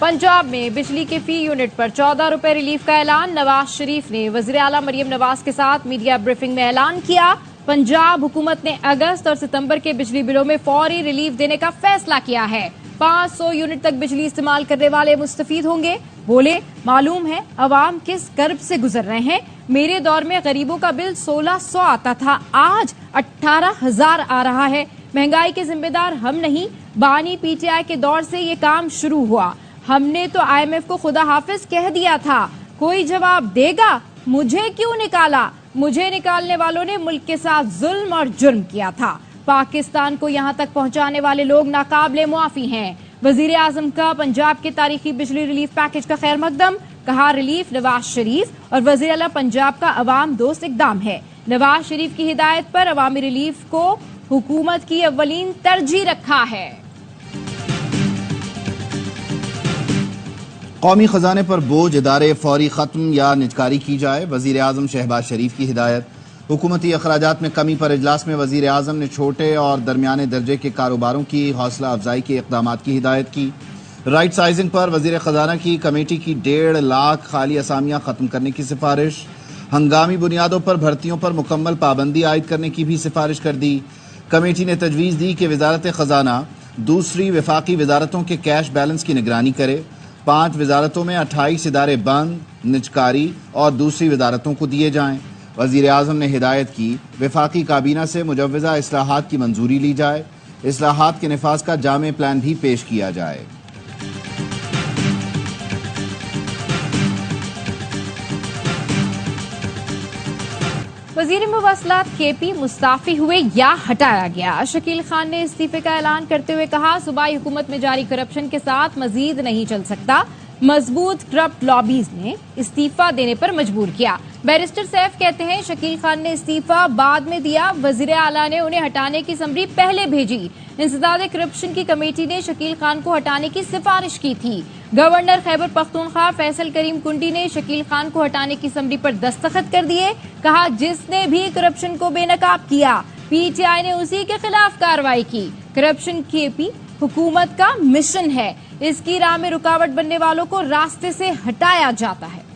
पंजाब में बिजली के फी यूनिट पर 14 रुपए रिलीफ का ऐलान। नवाज शरीफ ने वजीर आला मरियम नवाज के साथ मीडिया ब्रीफिंग में ऐलान किया। पंजाब हुकूमत ने अगस्त और सितंबर के बिजली बिलों में फौरी रिलीफ देने का फैसला किया है। 500 यूनिट तक बिजली इस्तेमाल करने वाले मुस्तफीद होंगे। बोले, मालूम है अवाम किस कर्ब से गुजर रहे हैं। मेरे दौर में गरीबों का बिल 1600 आता था, आज 18,000 आ रहा है। महंगाई के जिम्मेदार हम नहीं, बानी पीटीआई के दौर से ये काम शुरू हुआ। हमने तो IMF को खुदा हाफिज कह दिया था। कोई जवाब देगा? मुझे क्यों निकाला? मुझे निकालने वालों ने मुल्क के साथ जुल्म और जुर्म किया था। पाकिस्तान को यहाँ तक पहुँचाने वाले लोग नाकाबिले मुआफी हैं। वजीर आजम का पंजाब के तारीखी बिजली रिलीफ पैकेज का खैर मकदम। कहा, रिलीफ नवाज शरीफ और वजीर आला पंजाब का अवाम दोस्त इकदाम है। नवाज शरीफ की हिदायत पर अवामी रिलीफ को हुकूमत की अव्वलीन तरजीह रखा है। कौमी खजाने पर बोझ इदारे फौरी खत्म या निजकारी की जाए, वजीर आजम शहबाज शरीफ की हिदायत। हुकूमती अखराजात में कमी पर इजलास में वजीर आजम ने छोटे और दरमियाने दर्जे के कारोबारों की हौसला अफजाई के इक़दामात की हिदायत की। राइट साइजिंग पर वजीर खजाना की कमेटी की 1.5 लाख खाली असामियां खत्म करने की सिफारिश। हंगामी बुनियादों पर भर्तियों पर मुकम्मल पाबंदी आयद करने की भी सिफारिश कर दी। कमेटी ने तजवीज़ दी कि वजारत खजाना दूसरी वफाकी वजारतों के कैश बैलेंस की निगरानी करे। 5 वजारतों में 28 इदारे बंद, निजकारी और दूसरी वजारतों को दिए जाएं। वजीर आजम ने हिदायत की, वफाकी काबीना से मुजव्वज़ा इस्लाहात की मंजूरी ली जाए। इस्लाहात के निफाज का जामे प्लान भी पेश किया जाए। वजीर मुवासलात KP मुस्ताफी हुए या हटाया गया। शकील खान ने इस्तीफे का ऐलान करते हुए कहा, सूबाई हुकूमत में जारी करप्शन के साथ मजीद नहीं चल सकता। मजबूत करप्ट लॉबीज ने इस्तीफा देने पर मजबूर किया। बैरिस्टर सैफ कहते हैं, शकील खान ने इस्तीफा बाद में दिया, वजीर आला ने उन्हें हटाने की समरी पहले भेजी। इंसदाद करप्शन की कमेटी ने शकील खान को हटाने की सिफारिश की थी। गवर्नर खैबर पख्तूनख्वा फैसल करीम कुंडी ने शकील खान को हटाने की समरी पर दस्तखत कर दिए। कहा, जिसने भी करप्शन को बेनकाब किया, PTI ने उसी के खिलाफ कार्रवाई की। करप्शन KP हुकूमत का मिशन है, इसकी राह में रुकावट बनने वालों को रास्ते से हटाया जाता है।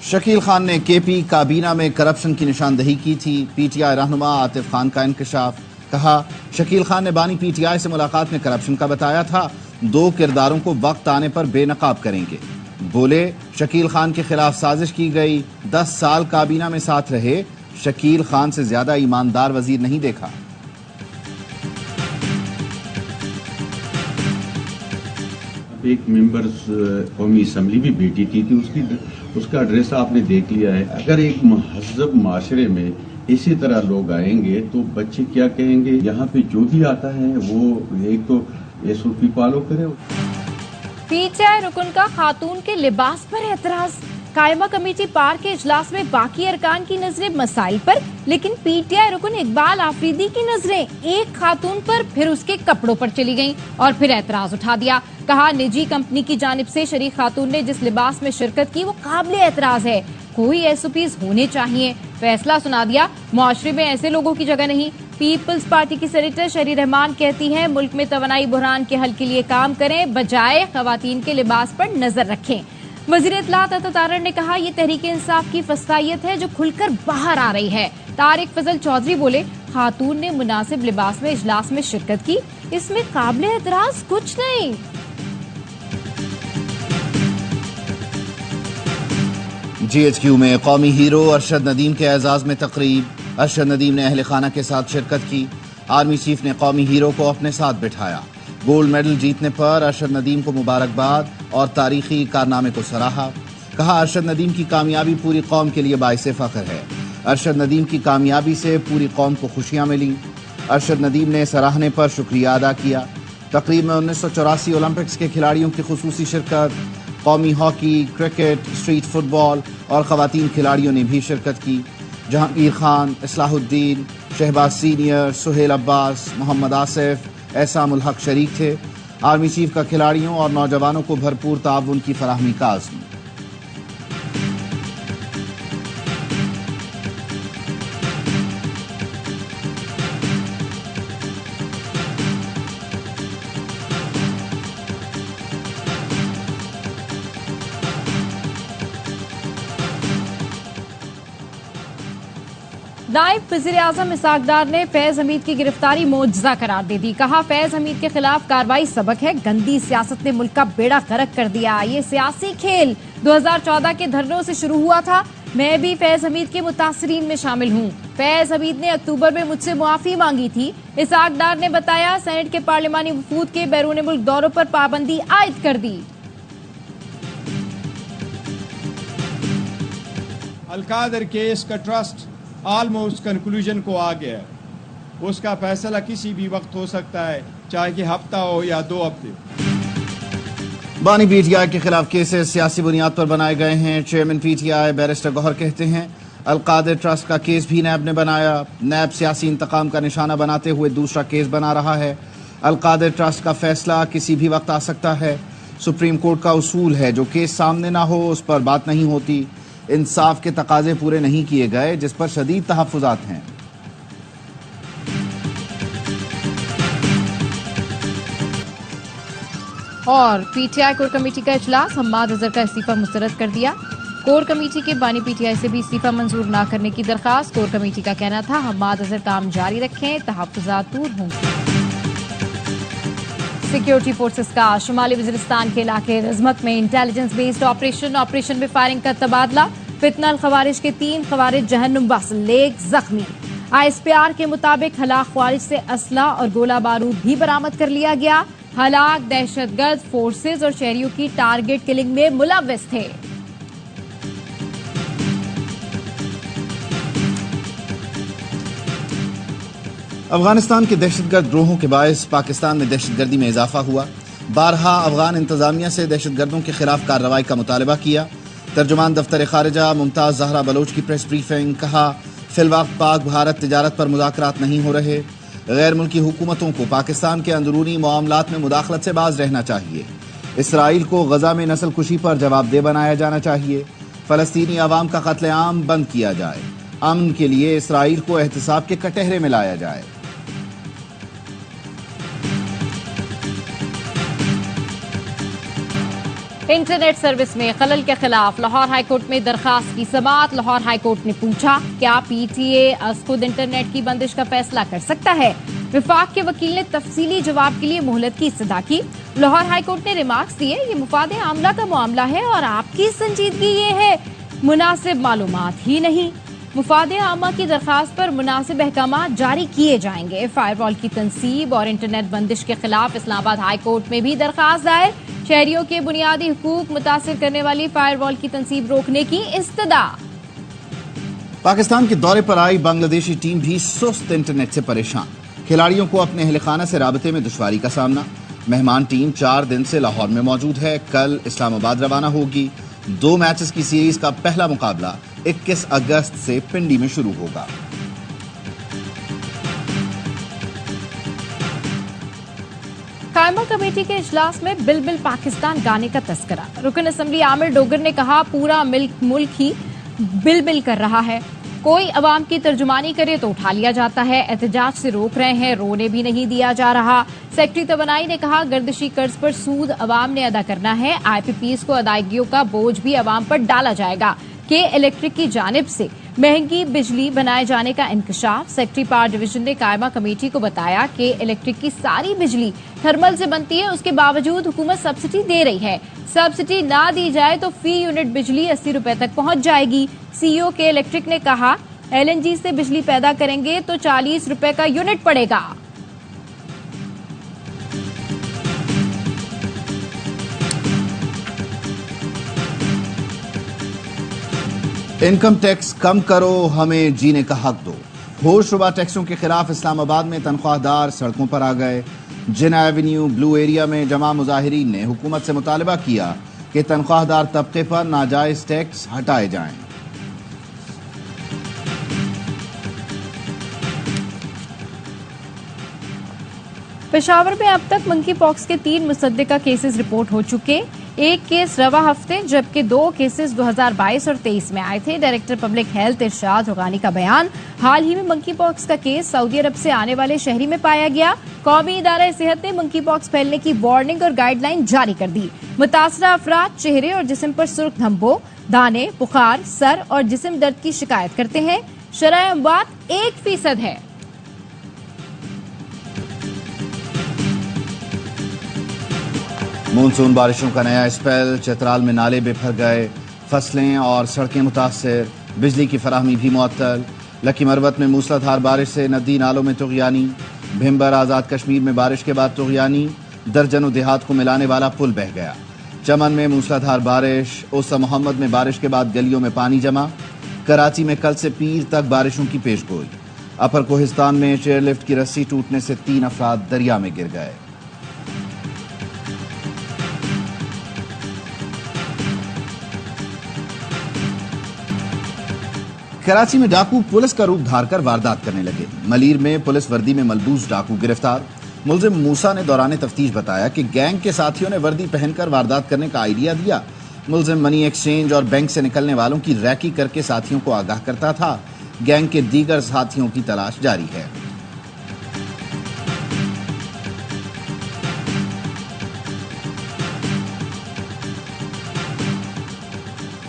शकील खान ने KP काबीना में करप्शन की निशानदही की थी। PTI रहनुमा आतिफ खान का इंकशाफ। कहा, शकील खान ने बानी PTI से मुलाकात में करप्शन का बताया था। 2 किरदारों को वक्त आने पर बेनकाब करेंगे। बोले, शकील खान के खिलाफ साजिश की गई। 10 साल काबीना में साथ रहे, शकील खान से ज्यादा ईमानदार वजीर नहीं देखा। एक मेंबर्स कौमी असम्बली भी बेटी की थी, उसका एड्रेस आपने देख लिया है। अगर एक महज़ब माशरे में इसी तरह लोग आएंगे तो बच्चे क्या कहेंगे? यहाँ पे जो भी आता है वो एक तो SOP फॉलो करे। PTI रुकन का खातून के लिबास पर एतराज। कायमा कमेटी पार के इजलास में बाकी अरकान की नजरें मसाइल पर, लेकिन PTI रुकन इकबाल आफरीदी की नजरें एक खातून पर, फिर उसके कपड़ों पर चली गईं और फिर एतराज उठा दिया। कहा, निजी कंपनी की जानिब से शरीक खातून ने जिस लिबास में शिरकत की वो काबिल एतराज है। कोई SOPs होने चाहिए। फैसला सुना दिया, मुआशरे में ऐसे लोगों की जगह नहीं। पीपल्स पार्टी की सेनेटर शरी रहमान कहती हैं, मुल्क में तवानाई बुहरान के हल के लिए काम करें, बजाय खवातीन के लिबास पर नजर रखें। वजीर इत्तलात अता तारड़ ने कहा, ये तहरीक इंसाफ की फसायत है जो खुलकर बाहर आ रही है। तारिक फजल चौधरी बोले, खातून ने मुनासिब लिबास में इजलास में शिरकत की, इसमें काबिल एतराज कुछ नहीं। GHQ में कौमी हीरो अरशद नदीम के एजाज में तकरीब। अरशद नदीम ने अहले खाना के साथ शिरकत की। आर्मी चीफ ने कौमी हीरो को अपने साथ बिठाया। गोल्ड मेडल जीतने पर अरशद नदीम को मुबारकबाद और तारीखी कारनामे को सराहा। कहा, अरशद नदीम की कामयाबी पूरी कौम के लिए बाइसे फख्र है। अरशद नदीम की कामयाबी से पूरी कौम को खुशियां मिली। अरशद नदीम ने सराहने पर शुक्रिया अदा किया। तकरीब में 1984 ओलंपिक्स के खिलाड़ियों की खुसूसी शिरकत। कौमी हॉकी, क्रिकेट, स्ट्रीट फुटबॉल और खवातीन खिलाड़ियों ने भी शिरकत की। जहांगीर खान, इस्लाहुद्दीन, शहबाज सीनियर, सुहेल अब्बास, मोहम्मद आसिफ, एहसान उल हक शरीक थे। आर्मी चीफ का खिलाड़ियों और नौजवानों को भरपूर ताउन की फराहमी का आज़म। نائب وزیر اعظم اسحاق ڈار نے فیض حمید کی گرفتاری معجزہ قرار دے دی. کہا فیض حمید کے خلاف کارروائی سبق ہے. گندی سیاست نے ملک کا بیڑا غرق کر دیا. یہ سیاسی کھیل 2014 کے دھرنوں سے شروع ہوا تھا. میں بھی فیض حمید کے متاثرین میں شامل ہوں. فیض حمید نے اکتوبر میں مجھ سے معافی مانگی تھی. اسحاق ڈار نے بتایا سینٹ کے پارلیمانی وفود کے بیرون ملک دوروں پر پابندی عائد کر دی. القادر کیس کا ٹرسٹ آلموسٹ کنکلوژن کو آ گیا ہے. اس کا فیصلہ کسی بھی وقت ہو سکتا ہے, چاہے کہ ہفتہ ہو یا 2 ہفتے. بانی پی ٹی آئی کے خلاف کیسز سیاسی بنیاد پر بنائے گئے ہیں. Chairman P T I barrister Gohar کہتے ہیں القادر ٹرسٹ کا کیس بھی نیب نے بنایا. نیب سیاسی انتقام کا نشانہ بناتے ہوئے دوسرا کیس بنا رہا ہے. القادر ٹرسٹ کا فیصلہ کسی بھی وقت آ سکتا ہے. سپریم کورٹ کا اصول ہے جو کیس سامنے نہ ہو اس پر بات نہیں ہوتی. انصاف کے تقاضے پورے نہیں کیے گئے جس پر شدید تحفظات ہیں. اور پی ٹی آئی کور کمیٹی کا اجلاس حماد اظہر کا استعفی مسترد کر دیا. کور کمیٹی کے بانی پی ٹی آئی سے بھی استعفی منظور نہ کرنے کی درخواست. کور کمیٹی کا کہنا تھا حماد اظہر کام جاری رکھیں, تحفظات دور ہوں گے. سیکیورٹی فورسز کا شمالی وزیرستان کے علاقے رزمک میں انٹیلیجنس بیسڈ آپریشن میں فائرنگ کا تبادلہ. فتنہ الخوارج کے 3 خوارج جہنم بس لیگ زخمی. ISPR کے مطابق ہلاک خوارج سے اسلحہ اور گولہ بارود بھی برآمد کر لیا گیا. ہلاک دہشت گرد فورسز اور شہریوں کی ٹارگٹ کلنگ میں ملوث تھے. افغانستان کے دہشت گرد گروہوں کے باعث پاکستان میں دہشت گردی میں اضافہ ہوا. بارہا افغان انتظامیہ سے دہشت گردوں کے خلاف کارروائی کا مطالبہ کیا. ترجمان دفتر خارجہ ممتاز زہرا بلوچ کی پریس بریفنگ. کہا فی الوقت پاک بھارت تجارت پر مذاکرات نہیں ہو رہے. غیر ملکی حکومتوں کو پاکستان کے اندرونی معاملات میں مداخلت سے باز رہنا چاہیے. اسرائیل کو غزہ میں نسل کشی پر جواب دہ بنایا جانا چاہیے. فلسطینی عوام کا قتل عام بند کیا جائے. امن کے لیے اسرائیل کو احتساب کے کٹہرے میں لایا جائے. انٹرنیٹ سروس میں خلل کے خلاف لاہور ہائی کورٹ میں درخواست کی سماعت. لاہور ہائی کورٹ نے پوچھا کیا پی ٹی اے از خود انٹرنیٹ کی بندش کا فیصلہ کر سکتا ہے. وفاق کے وکیل نے تفصیلی جواب کے لیے مہلت کی استدعا کی. لاہور ہائی کورٹ نے ریمارکس دیے یہ مفاد عاملہ کا معاملہ ہے اور آپ کی سنجیدگی یہ ہے مناسب معلومات ہی نہیں. مفاد عامہ کی درخواست پر مناسب احکامات جاری کیے جائیں گے. فائر وال کی تنصیب اور انٹرنیٹ بندش کے خلاف اسلام آباد ہائی کورٹ میں بھی درخواست دائر. شہریوں کے بنیادی حقوق متاثر کرنے والی فائر وال کی تنصیب روکنے کی استدعا. پاکستان کے دورے پر آئی بنگلہ دیشی ٹیم بھی سست انٹرنیٹ سے پریشان. کھلاڑیوں کو اپنے اہل خانہ سے رابطے میں دشواری کا سامنا. مہمان ٹیم 4 دن سے لاہور میں موجود ہے. کل اسلام آباد روانہ ہوگی. 2 میچز کی سیریز کا پہلا مقابلہ 21 اگست سے پنڈی میں شروع ہوگا. قائمہ کمیٹی کے اجلاس میں بل بل پاکستان گانے کا تذکرہ. رکن اسمبلی عامر ڈوگر نے کہا پورا ملک ہی بل بل کر رہا ہے. کوئی عوام کی ترجمانی کرے تو اٹھا لیا جاتا ہے. احتجاج سے روک رہے ہیں, رونے بھی نہیں دیا جا رہا. سیکرٹری توانائی نے کہا گردشی قرض پر سود عوام نے ادا کرنا ہے. آئی پی پیز کو ادائیگیوں کا بوجھ بھی عوام پر ڈالا جائے گا. کہ الیکٹرک کی جانب سے مہنگی بجلی بنائے جانے کا انکشاف. سیکرٹری پاور ڈویژن نے قائمہ کمیٹی کو بتایا کہ الیکٹرک کی ساری بجلی تھرمل سے بنتی ہے. اس کے باوجود حکومت سبسڈی دے رہی ہے. سبسڈی نہ دی جائے تو فی یونٹ بجلی 80 روپے تک پہنچ جائے گی. سی او کے الیکٹرک نے کہا ایل این جی سے بجلی پیدا کریں گے تو 40 روپے کا یونٹ پڑے گا. انکم ٹیکس کم کرو, ہمیں جینے کا حق دو. ہوش ربا ٹیکسوں کے خلاف اسلام آباد میں تنخواہ دار سڑکوں پر آ گئے. جنا ایونیو بلو ایریا میں جمع مظاہرین نے حکومت سے مطالبہ کیا کہ تنخواہ دار طبقے پر ناجائز ٹیکس ہٹائے جائیں. پشاور میں اب تک منکی پاکس کے 3 مصدقہ کیسز رپورٹ ہو چکے. ایک کیس رواں ہفتے جبکہ 2 کیسز 2022 اور 23 میں آئے تھے. ڈائریکٹر پبلک ہیلتھ ارشاد حقانی کا بیان حال ہی میں منکی پاکس کا کیس سعودی عرب سے آنے والے شہری میں پایا گیا. قومی ادارہ صحت نے منکی پاکس پھیلنے کی وارننگ اور گائیڈ لائن جاری کر دی. متاثرہ افراد چہرے اور جسم پر سرخ دھبوں, دانے, بخار, سر اور جسم درد کی شکایت کرتے ہیں. शरह अमवात 1% है। मानसून बारिशों का नया स्पेल, चित्राल में नाले बेभर गए, फसलें और सड़कें मुतासर, बिजली की फराहमी भी मुअत्तल। लकी मरवत में मूसलाधार बारिश से नदी नालों में तुग़यानी, भिम्बर आज़ाद कश्मीर में बारिश के बाद तुग़यानी, दर्जनों देहात को मिलाने वाला पुल बह गया। चमन में मूसलाधार बारिश, ओसा मोहम्मद में बारिश के बाद गलियों में पानी जमा। कराची में कल से पीर तक बारिशों की पेशगोई। अपर कोहिस्तान में चेयरलिफ्ट की रस्सी टूटने से 3 अफराद दरिया में गिर गए। कराची में डाकू पुलिस का रूप धारकर वारदात करने लगे। मलीर में पुलिस वर्दी में मलबूस डाकू गिरफ्तार। मुलजिम मूसा ने दौरान तफ्तीश बताया कि गैंग के साथियों ने वर्दी पहनकर वारदात करने का आइडिया दिया। मुलजिम मनी एक्सचेंज और बैंक से निकलने वालों की रैकी करके साथियों को आगाह करता था। गैंग के दीगर साथियों की तलाश जारी है।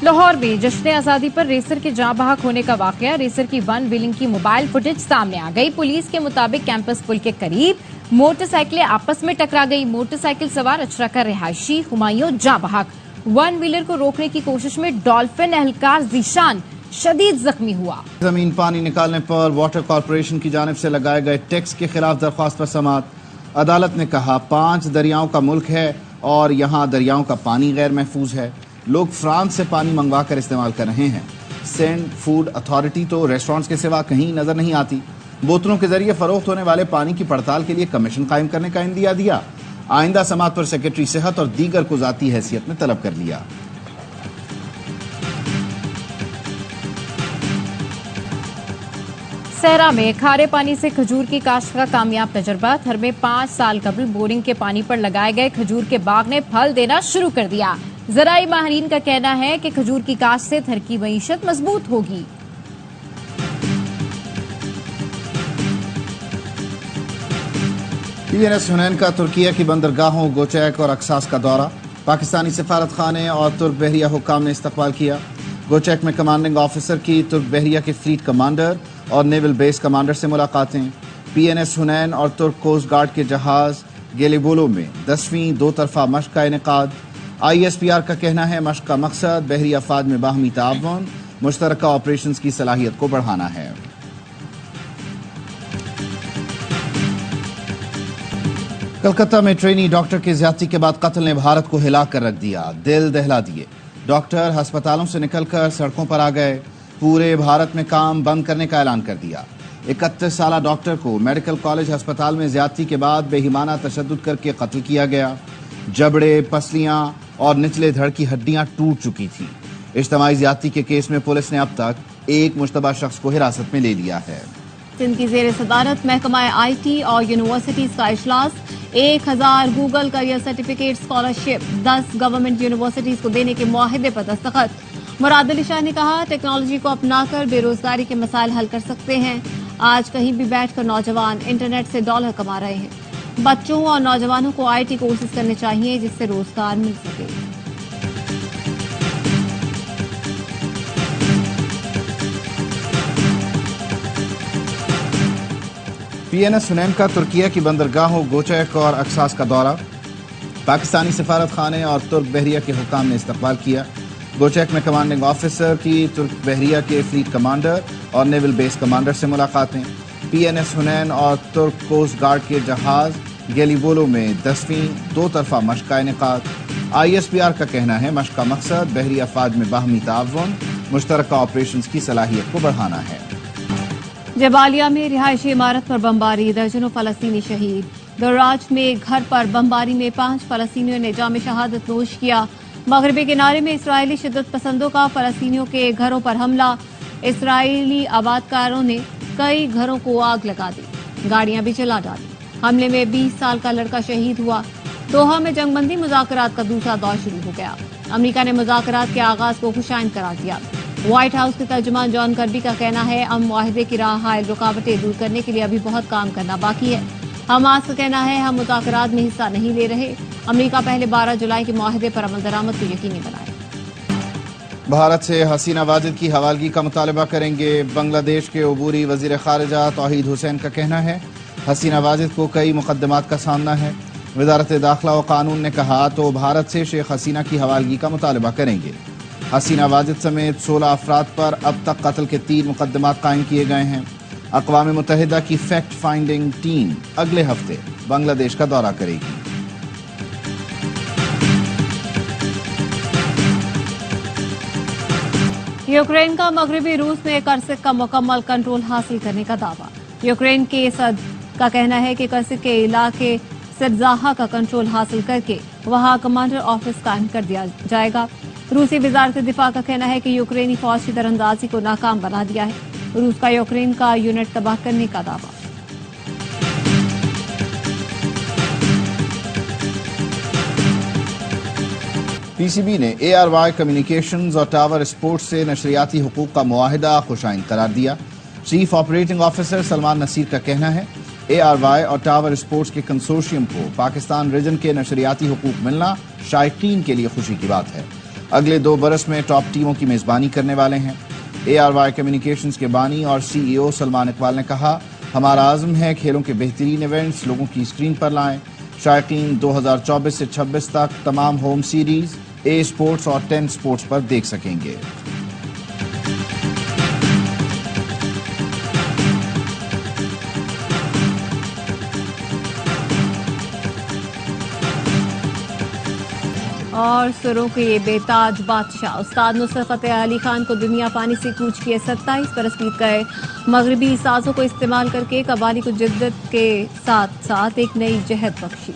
लाहौर में जश्न आजादी पर रेसर के जाँ बहक होने का वाकया, रेसर की वन व्हीलिंग की मोबाइल फुटेज सामने आ गई। पुलिस के मुताबिक कैंपस पुल के करीब मोटरसाइकिलें आपस में टकरा गई। मोटरसाइकिल सवार अचरका रिहायशी हुमायूं जाँ बहक। वन व्हीलर को रोकने की कोशिश में डॉल्फिन एहलकार जीशान शदीद जख्मी हुआ। जमीन पानी निकालने पर वाटर कॉर्पोरेशन की जानिब से लगाए गए टैक्स के खिलाफ दरख्वास्त पर समाअत। अदालत ने कहा 5 दरियाओं का मुल्क है और यहाँ दरियाओं का पानी गैर महफूज है। लोग फ्रांस से पानी मंगवा कर इस्तेमाल कर रहे हैं। सेंड फूड अथॉरिटी तो रेस्टोरेंट्स के सिवा कहीं नजर नहीं आती। बोतलों के जरिए फरोख्त होने वाले पानी की पड़ताल के लिए कमीशन कायम करने का इंदिया दिया। आइंदा समाअत पर सेक्रेटरी सेहत और दीगर को जाती हैसियत में तलब कर लिया। सहरा में खारे पानी से खजूर की काश्त का कामयाब तजर्बा। थर में 5 साल कबल बोरिंग के पानी पर लगाए गए खजूर के बाग ने फल देना शुरू कर दिया। ज़राई माहिरीन का कहना है कि खजूर की काश्त से थर की मईशत मजबूत होगी। PNS हुनैन का तुर्किया की बंदरगाहों गोचैक और अक्सास का दौरा। पाकिस्तानी सफारत खाने और तुर्क बहरिया हुक्काम ने इस्तकबाल किया। गोचैक में कमांडिंग ऑफिसर की तुर्क बहरिया के फ्लीट कमांडर और नेवल बेस कमांडर से मुलाकातें। PNS हुनैन और तुर्क कोस्ट गार्ड के जहाज गेलिबोलो में 10वीं 2 तरफा मश्क का इनेकाद। ISPR का कहना है मश्क का मकसद बहरी अफवाज में बाहमी ताअवुन, मुश्तरका ऑपरेशंस की सलाहियत को बढ़ाना है। कलकत्ता में ट्रेनी डॉक्टर की ज्यादती के बाद कत्ल ने भारत को हिला कर रख दिया, दिल दहला दिए। डॉक्टर अस्पतालों से निकलकर सड़कों पर आ गए, पूरे भारत में काम बंद करने का ऐलान कर दिया। 31 साला डॉक्टर को मेडिकल कॉलेज अस्पताल में ज्यादती के बाद बेईमाना तशद्दुद करके कत्ल किया गया। जबड़े, पसलियां और निचले धड़ की हड्डियां टूट चुकी थी। इज्तिमाई ज्यादती के केस में पुलिस ने अब तक एक मुश्तबा शख्स को हिरासत में ले लिया है। सिंध की जेर सदारत महकमा IT और यूनिवर्सिटीज का इजलास। 1000 Google career certificate scholarship 10 government universities को देने के मुआहदे पर दस्तखत। मुराद अली शाह ने कहा टेक्नोलॉजी को अपनाकर बेरोजगारी के मसाइल हल कर सकते हैं। आज कहीं भी बैठकर नौजवान इंटरनेट से डॉलर कमा रहे हैं। बच्चों और नौजवानों को IT कोर्सेज करने चाहिए जिससे रोजगार मिल सके। PNS हुनैन का तुर्किया की बंदरगाहों गोचैक और अक्सास का दौरा। पाकिस्तानी सफारत खाने और तुर्क बहरिया के हुक्काम ने इस्तकबाल किया। गोचैक में कमांडिंग ऑफिसर की तुर्क बहरिया के फ्लीट कमांडर और नेवल बेस कमांडर से मुलाकातें। PNS हुनैन और तुर्क कोस्ट गार्ड के जहाज गेलिबोलो में 10वीं 2 तरफा मश्क का इनेकाद। ISPR का कहना है मश्क का मकसद बहरी अफवाज में बाहमी ताअवुन, मुश्तरका ऑपरेशंस की सलाहियत को बढ़ाना है। जबालिया में रिहायशी इमारत पर बमबारी, दर्जनों फलस्तीनी शहीद। दर्राज में घर पर बमबारी में 5 फलस्तीनियों ने जाम शहादत नोश किया। मगरबी किनारे में इसराइली शिद्दत पसंदों का फलस्तीनियों के घरों पर हमला। इसराइली आबादकारों ने कई घरों को आग लगा दी, गाड़ियां भी जला डाली। हमले में 20 साल का लड़का शहीद हुआ। दोहा में जंगबंदी मुज़ाकरात का दूसरा दौर शुरू हो गया। अमेरिका ने मुज़ाकरात के आगाज को खुशाइन करार दिया। व्हाइट हाउस के तर्जुमान जॉन कर्बी का कहना है अमन मुआहदे की राह हायल रुकावटें दूर करने के लिए अभी बहुत काम करना बाकी है। हमास का कहना है हम मुज़ाकरात में हिस्सा नहीं ले रहे। अमेरिका पहले 12 जुलाई के मुआहदे पर अमल दरामद को यकीनी बनाए। भारत से हसीना वाजिद की हवालगी का मुतालबा करेंगे। बांग्लादेश के अबूरी वजीर खारिजा तौहीद हुसैन का कहना है हसीना वाजिद को कई मुकदमात का सामना है। वजारत दाखिला व कानून ने कहा तो भारत से शेख हसीना की हवालगी का मुतालबा करेंगे। हसीना वाजिद समेत 16 अफराद पर अब तक कत्ल के 3 मुकदमात कायम किए गए हैं। अक़वाम मुत्तहिदा की फैक्ट फाइंडिंग टीम अगले हफ्ते बांग्लादेश का दौरा करेगी। यूक्रेन का मगरबी रूस में कर्सिक का मुकम्मल कंट्रोल हासिल करने का दावा। यूक्रेन के सदर का कहना है कि कर्सिक के इलाके सिरजाहा का कंट्रोल हासिल करके वहां कमांडर ऑफिस कायम कर दिया जाएगा। रूसी वजारत दिफा का कहना है कि यूक्रेनी फौज की दरअंदाजी को नाकाम बना दिया है। रूस का यूक्रेन का यूनिट तबाह करने का दावा। पीसीबी ने ARY कम्युनिकेशंस और टावर स्पोर्ट्स से नशरियाती हुकूक का मुआहिदा खुशाइन करार दिया। Chief operating officer Salman Naseer का कहना है ARY और टावर स्पोर्ट्स के कंसोर्शियम को पाकिस्तान रीजन के नशरियाती हुकूक मिलना शायकीन के लिए खुशी की बात है। अगले 2 बरस में टॉप टीमों की मेजबानी करने वाले हैं। ARY कम्युनिकेशंस के बानी और CEO सलमान इकबाल ने कहा हमारा आज़म है खेलों के बेहतरीन इवेंट्स लोगों की स्क्रीन पर लाएं। शायकीन 2024 से 26 तक तमाम होम सीरीज A स्पोर्ट्स और 10 स्पोर्ट्स पर देख सकेंगे। और सुरों के ये बेताज बादशाह उस्ताद नुसरत फतेह अली खान को दुनिया पानी से कूच किए 27 बरस बीत गए। मगरबी साजों को इस्तेमाल करके कव्वाली को जिद्दत के साथ साथ एक नई जहद बख्शी।